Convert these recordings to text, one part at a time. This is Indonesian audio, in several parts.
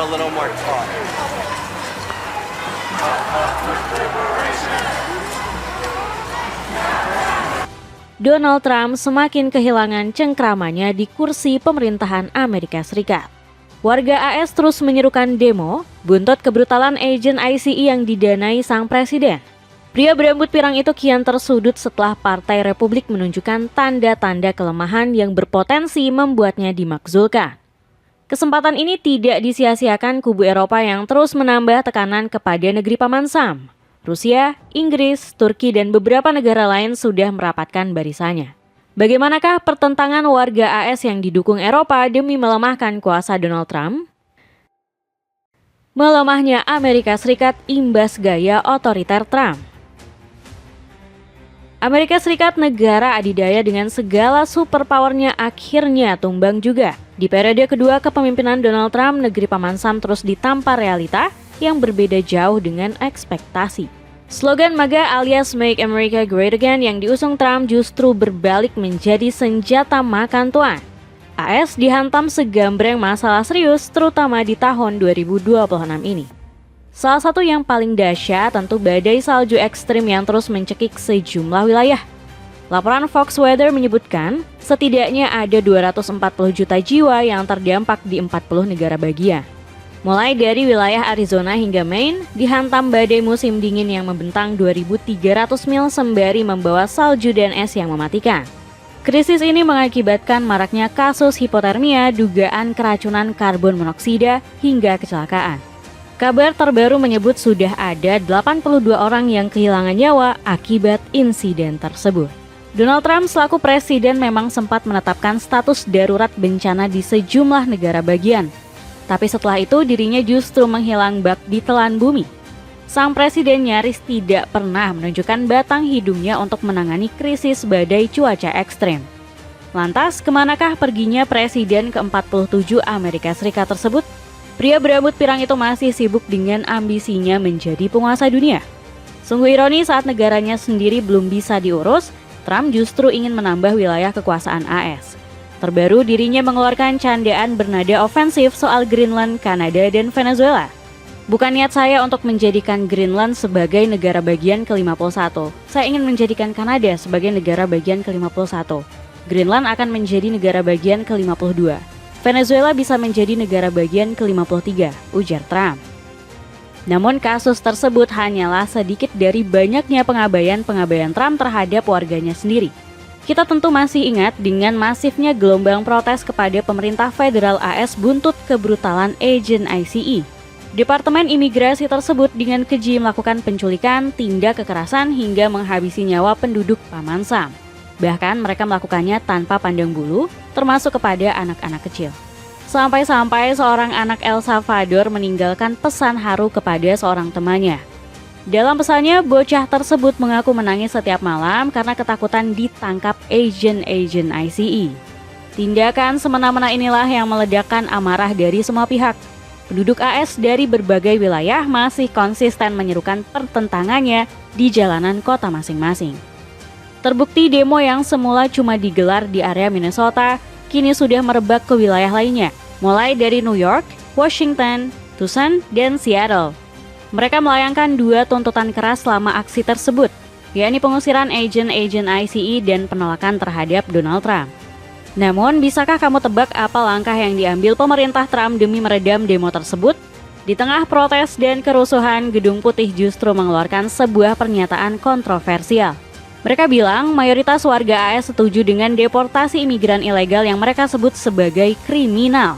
little more talk. Donald Trump semakin kehilangan cengkramannya di kursi pemerintahan Amerika Serikat. Warga AS terus menyerukan demo, buntut kebrutalan agen ICE yang didanai sang presiden. Pria berambut pirang itu kian tersudut setelah Partai Republik menunjukkan tanda-tanda kelemahan yang berpotensi membuatnya dimakzulkan. Kesempatan ini tidak disia-siakan kubu Eropa yang terus menambah tekanan kepada negeri Paman Sam. Rusia, Inggris, Turki, dan beberapa negara lain sudah merapatkan barisannya. Bagaimanakah pertentangan warga AS yang didukung Eropa demi melemahkan kuasa Donald Trump? Melemahnya Amerika Serikat imbas gaya otoriter Trump. Amerika Serikat, negara adidaya dengan segala superpowernya, akhirnya tumbang juga. Di periode kedua kepemimpinan Donald Trump, negeri Paman Sam terus ditampar realita yang berbeda jauh dengan ekspektasi. Slogan MAGA alias Make America Great Again yang diusung Trump justru berbalik menjadi senjata makan tuan. AS dihantam segambreng masalah serius terutama di tahun 2026 ini. Salah satu yang paling dahsyat tentu badai salju ekstrim yang terus mencekik sejumlah wilayah. Laporan Fox Weather menyebutkan setidaknya ada 240 juta jiwa yang terdampak di 40 negara bagian. Mulai dari wilayah Arizona hingga Maine, dihantam badai musim dingin yang membentang 2.300 mil sembari membawa salju dan es yang mematikan. Krisis ini mengakibatkan maraknya kasus hipotermia, dugaan keracunan karbon monoksida, hingga kecelakaan. Kabar terbaru menyebut sudah ada 82 orang yang kehilangan nyawa akibat insiden tersebut. Donald Trump selaku presiden memang sempat menetapkan status darurat bencana di sejumlah negara bagian. Tapi setelah itu dirinya justru menghilang bak di telan bumi. Sang presiden nyaris tidak pernah menunjukkan batang hidungnya untuk menangani krisis badai cuaca ekstrem. Lantas, kemanakah perginya presiden ke-47 Amerika Serikat tersebut? Pria berambut pirang itu masih sibuk dengan ambisinya menjadi penguasa dunia. Sungguh ironi saat negaranya sendiri belum bisa diurus, Trump justru ingin menambah wilayah kekuasaan AS. Terbaru dirinya mengeluarkan candaan bernada ofensif soal Greenland, Kanada, dan Venezuela. Bukan niat saya untuk menjadikan Greenland sebagai negara bagian ke-51. Saya ingin menjadikan Kanada sebagai negara bagian ke-51. Greenland akan menjadi negara bagian ke-52. Venezuela bisa menjadi negara bagian ke-53, ujar Trump. Namun kasus tersebut hanyalah sedikit dari banyaknya pengabaian Trump terhadap warganya sendiri. Kita tentu masih ingat dengan masifnya gelombang protes kepada pemerintah federal AS buntut kebrutalan agen ICE. Departemen Imigrasi tersebut dengan keji melakukan penculikan, tindak kekerasan hingga menghabisi nyawa penduduk Paman Sam. Bahkan mereka melakukannya tanpa pandang bulu, termasuk kepada anak-anak kecil. Sampai-sampai seorang anak El Salvador meninggalkan pesan haru kepada seorang temannya. Dalam pesannya, bocah tersebut mengaku menangis setiap malam karena ketakutan ditangkap agen ICE. Tindakan semena-mena inilah yang meledakkan amarah dari semua pihak. Penduduk AS dari berbagai wilayah masih konsisten menyerukan pertentangannya di jalanan kota masing-masing. Terbukti demo yang semula cuma digelar di area Minnesota, kini sudah merebak ke wilayah lainnya, mulai dari New York, Washington, Tucson, dan Seattle. Mereka melayangkan dua tuntutan keras selama aksi tersebut, yakni pengusiran agen ICE dan penolakan terhadap Donald Trump. Namun, bisakah kamu tebak apa langkah yang diambil pemerintah Trump demi meredam demo tersebut? Di tengah protes dan kerusuhan, Gedung Putih justru mengeluarkan sebuah pernyataan kontroversial. Mereka bilang mayoritas warga AS setuju dengan deportasi imigran ilegal yang mereka sebut sebagai kriminal.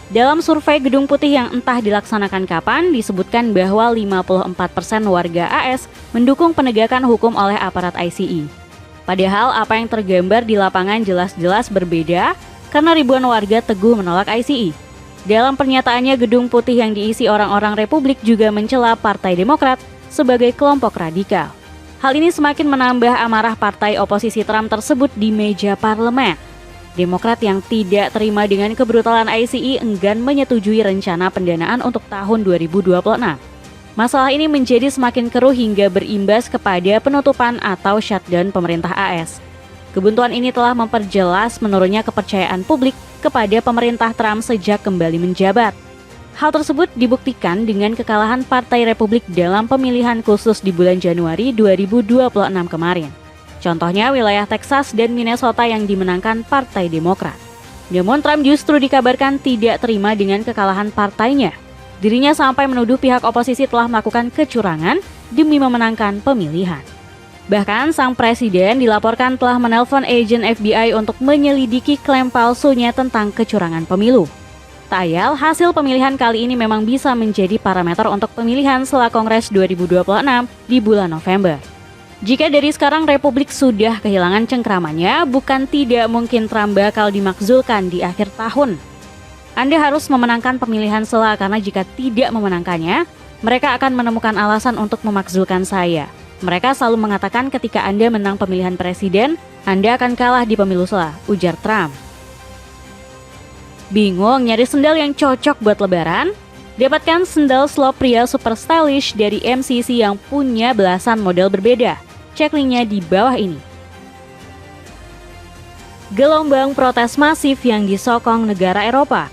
Dalam survei Gedung Putih yang entah dilaksanakan kapan, disebutkan bahwa 54% warga AS mendukung penegakan hukum oleh aparat ICE. Padahal apa yang tergambar di lapangan jelas-jelas berbeda karena ribuan warga teguh menolak ICE. Dalam pernyataannya, Gedung Putih yang diisi orang-orang Republik juga mencela Partai Demokrat sebagai kelompok radikal. Hal ini semakin menambah amarah partai oposisi Trump tersebut di meja parlemen. Demokrat yang tidak terima dengan kebrutalan ICE enggan menyetujui rencana pendanaan untuk tahun 2026. Masalah ini menjadi semakin keruh hingga berimbas kepada penutupan atau shutdown pemerintah AS. Kebuntuan ini telah memperjelas menurunnya kepercayaan publik kepada pemerintah Trump sejak kembali menjabat. Hal tersebut dibuktikan dengan kekalahan Partai Republik dalam pemilihan khusus di bulan Januari 2026 kemarin. Contohnya wilayah Texas dan Minnesota yang dimenangkan Partai Demokrat. Namun Trump justru dikabarkan tidak terima dengan kekalahan partainya. Dirinya sampai menuduh pihak oposisi telah melakukan kecurangan demi memenangkan pemilihan. Bahkan sang presiden dilaporkan telah menelpon agen FBI untuk menyelidiki klaim palsunya tentang kecurangan pemilu. Tak ayal, hasil pemilihan kali ini memang bisa menjadi parameter untuk pemilihan setelah Kongres 2026 di bulan November. Jika dari sekarang Republik sudah kehilangan cengkramannya, bukan tidak mungkin Trump bakal dimakzulkan di akhir tahun. Anda harus memenangkan pemilihan sela karena jika tidak memenangkannya, mereka akan menemukan alasan untuk memakzulkan saya. Mereka selalu mengatakan ketika Anda menang pemilihan presiden, Anda akan kalah di pemilu sela, ujar Trump. Bingung nyari sendal yang cocok buat lebaran? Dapatkan sendal slop pria super stylish dari MCC yang punya belasan model berbeda. Cek linknya di bawah ini. Gelombang protes masif yang disokong negara Eropa.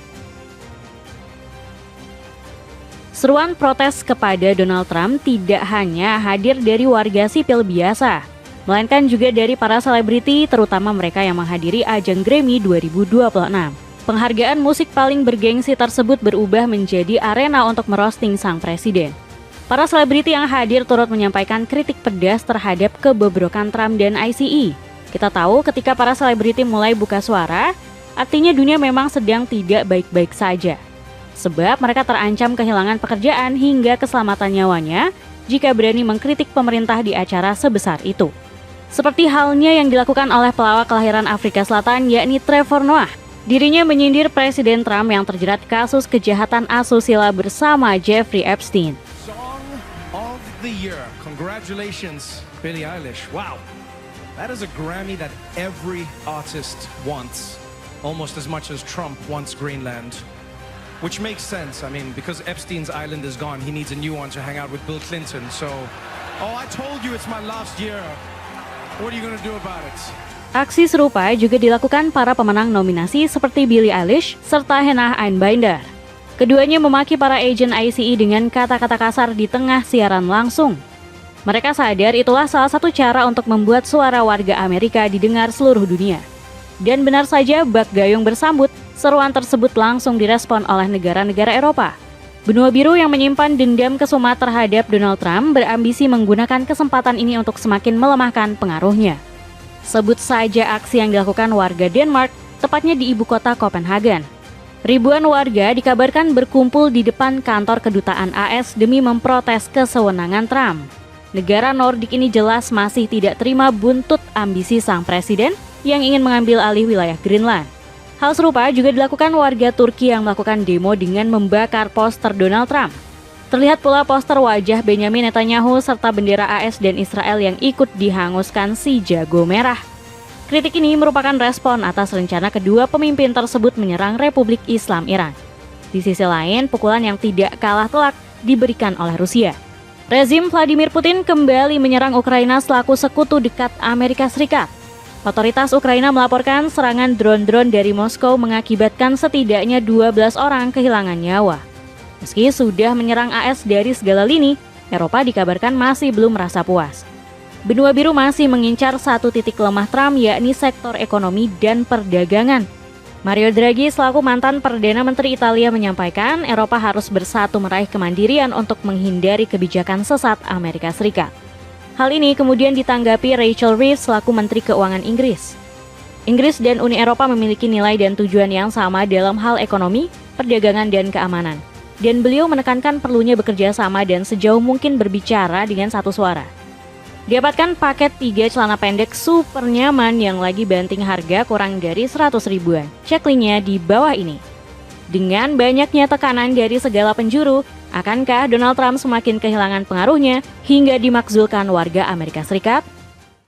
Seruan protes kepada Donald Trump tidak hanya hadir dari warga sipil biasa, melainkan juga dari para selebriti, terutama mereka yang menghadiri ajang Grammy 2026. Penghargaan musik paling bergengsi tersebut berubah menjadi arena untuk merosting sang presiden. Para selebriti yang hadir turut menyampaikan kritik pedas terhadap kebobrokan Trump dan ICE. Kita tahu ketika para selebriti mulai buka suara, artinya dunia memang sedang tidak baik-baik saja. Sebab mereka terancam kehilangan pekerjaan hingga keselamatan nyawanya jika berani mengkritik pemerintah di acara sebesar itu. Seperti halnya yang dilakukan oleh pelawak kelahiran Afrika Selatan yakni Trevor Noah. Dirinya menyindir Presiden Trump yang terjerat kasus kejahatan asusila bersama Jeffrey Epstein. The year. Congratulations, Billie Eilish. Wow. That is a Grammy that every artist wants, almost as much as Trump wants Greenland. Which makes sense. I mean, because Epstein's island is gone, he needs a new one to hang out with Bill Clinton. So, I told you it's my last year. What are you going to do about it? Aksi serupa juga dilakukan para pemenang nominasi seperti Billie Eilish serta Hannah Einbinder. Keduanya memaki para agen ICE dengan kata-kata kasar di tengah siaran langsung. Mereka sadar itulah salah satu cara untuk membuat suara warga Amerika didengar seluruh dunia. Dan benar saja bak gayung bersambut, seruan tersebut langsung direspon oleh negara-negara Eropa. Benua Biru yang menyimpan dendam kesumat terhadap Donald Trump berambisi menggunakan kesempatan ini untuk semakin melemahkan pengaruhnya. Sebut saja aksi yang dilakukan warga Denmark, tepatnya di ibu kota Copenhagen. Ribuan warga dikabarkan berkumpul di depan kantor kedutaan AS demi memprotes kesewenangan Trump. Negara Nordik ini jelas masih tidak terima buntut ambisi sang presiden yang ingin mengambil alih wilayah Greenland. Hal serupa juga dilakukan warga Turki yang melakukan demo dengan membakar poster Donald Trump. Terlihat pula poster wajah Benjamin Netanyahu serta bendera AS dan Israel yang ikut dihanguskan si jago merah. Kritik ini merupakan respon atas rencana kedua pemimpin tersebut menyerang Republik Islam Iran. Di sisi lain, pukulan yang tidak kalah telak diberikan oleh Rusia. Rezim Vladimir Putin kembali menyerang Ukraina selaku sekutu dekat Amerika Serikat. Otoritas Ukraina melaporkan serangan drone-drone dari Moskow mengakibatkan setidaknya 12 orang kehilangan nyawa. Meski sudah menyerang AS dari segala lini, Eropa dikabarkan masih belum merasa puas. Benua Biru masih mengincar satu titik lemah Trump, yakni sektor ekonomi dan perdagangan. Mario Draghi selaku mantan Perdana Menteri Italia menyampaikan Eropa harus bersatu meraih kemandirian untuk menghindari kebijakan sesat Amerika Serikat. Hal ini kemudian ditanggapi Rachel Reeves selaku Menteri Keuangan Inggris. Inggris dan Uni Eropa memiliki nilai dan tujuan yang sama dalam hal ekonomi, perdagangan, dan keamanan. Dan beliau menekankan perlunya bekerja sama dan sejauh mungkin berbicara dengan satu suara. Dapatkan paket 3 celana pendek super nyaman yang lagi banting harga kurang dari 100 ribuan. Cek linknya di bawah ini. Dengan banyaknya tekanan dari segala penjuru, akankah Donald Trump semakin kehilangan pengaruhnya hingga dimakzulkan warga Amerika Serikat?